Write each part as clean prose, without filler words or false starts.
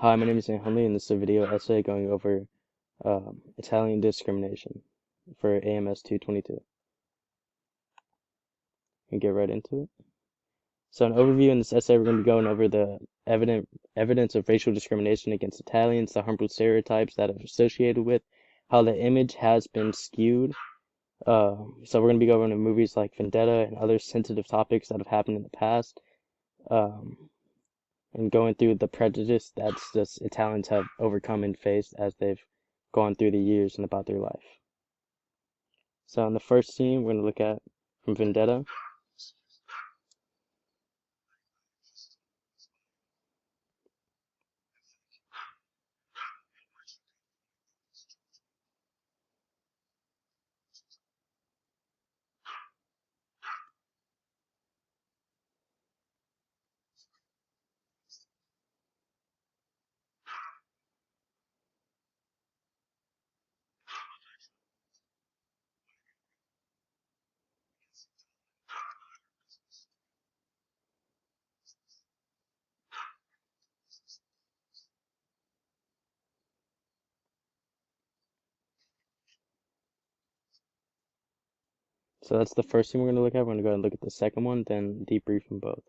Hi, my name is Hundley, and this is a video essay going over Italian discrimination for AMS222. And get right into it. So, an overview in this essay, we're going to be going over the evidence of racial discrimination against Italians, the harmful stereotypes that are associated with, how the image has been skewed. So, we're going to be going over movies like Vendetta and other sensitive topics that have happened in the past. And going through the prejudice that's just Italians have overcome and faced as they've gone through the years and about their life. So in the first scene, we're going to look at from Vendetta. So that's the first scene we're going to look at. We're going to go and look at the second one, then debrief them both.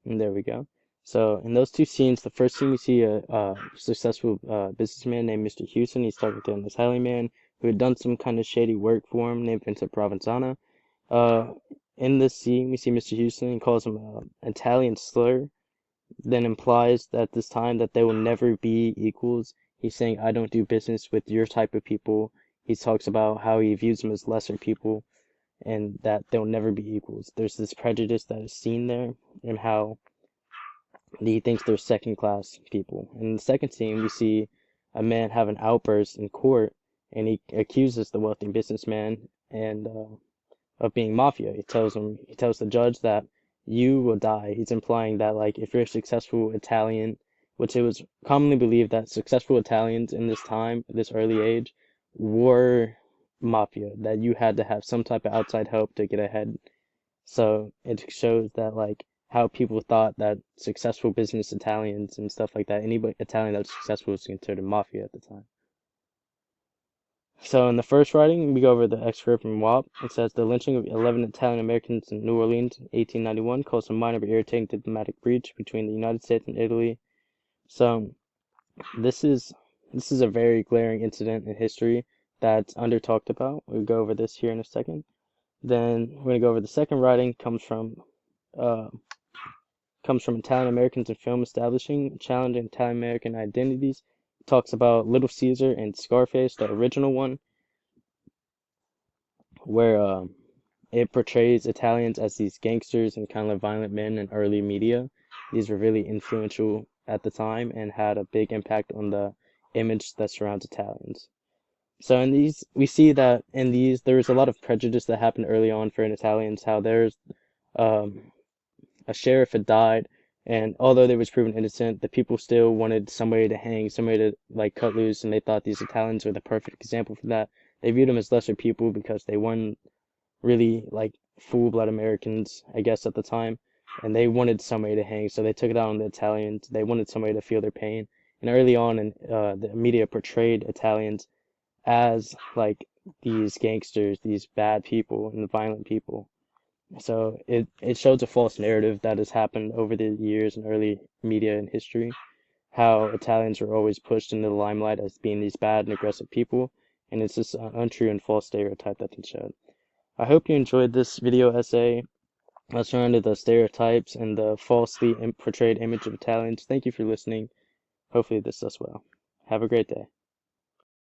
And there we go. So in those two scenes, the first scene we see a successful businessman named Mr. Houston. He's talking to an Italian man who had done some kind of shady work for him named Vincent Provenzano. In this scene, we see Mr. Houston calls him an Italian slur, then implies that this time that they will never be equals. He's saying, I don't do business with your type of people. He talks about how he views them as lesser people and that they'll never be equals. There's this prejudice that is seen there and how he thinks they're second class people. In the second scene, we see a man have an outburst in court and he accuses the wealthy businessman and of being mafia. He tells the judge that you will die. He's implying that like if you're a successful Italian, which it was commonly believed that successful Italians in this time, this early age, were mafia, that you had to have some type of outside help to get ahead. So it shows that like how people thought that successful business Italians and stuff like that, any Italian that was successful was considered mafia at the time. So in the first writing, we go over the excerpt from WAP. It says the lynching of 11 Italian Americans in New Orleans in 1891 caused a minor but irritating diplomatic breach between the United States and Italy. So this is a very glaring incident in history that's under talked about. We'll go over this here in a second. Then we're gonna go over the second writing. Comes from Italian Americans in film establishing challenging Italian American identities. It talks about Little Caesar and Scarface, the original one, where it portrays Italians as these gangsters and kind of violent men in early media. These were really influential at the time and had a big impact on the image that surrounds Italians. So in these, we see that in these, there was a lot of prejudice that happened early on for Italians, how there's a sheriff had died, and although they was proven innocent, the people still wanted somebody to hang, somebody to like cut loose, and they thought these Italians were the perfect example for that. They viewed them as lesser people because they weren't really like full-blood Americans, I guess, at the time, and they wanted somebody to hang, so they took it out on the Italians. They wanted somebody to feel their pain, and early on, the media portrayed Italians as like these gangsters, these bad people, and violent people. So it shows a false narrative that has happened over the years in early media and history, how Italians were always pushed into the limelight as being these bad and aggressive people, and it's just an untrue and false stereotype that's been showed. I hope you enjoyed this video essay surrounding the stereotypes and the falsely portrayed image of Italians. Thank you for listening. Hopefully this does well. Have a great day.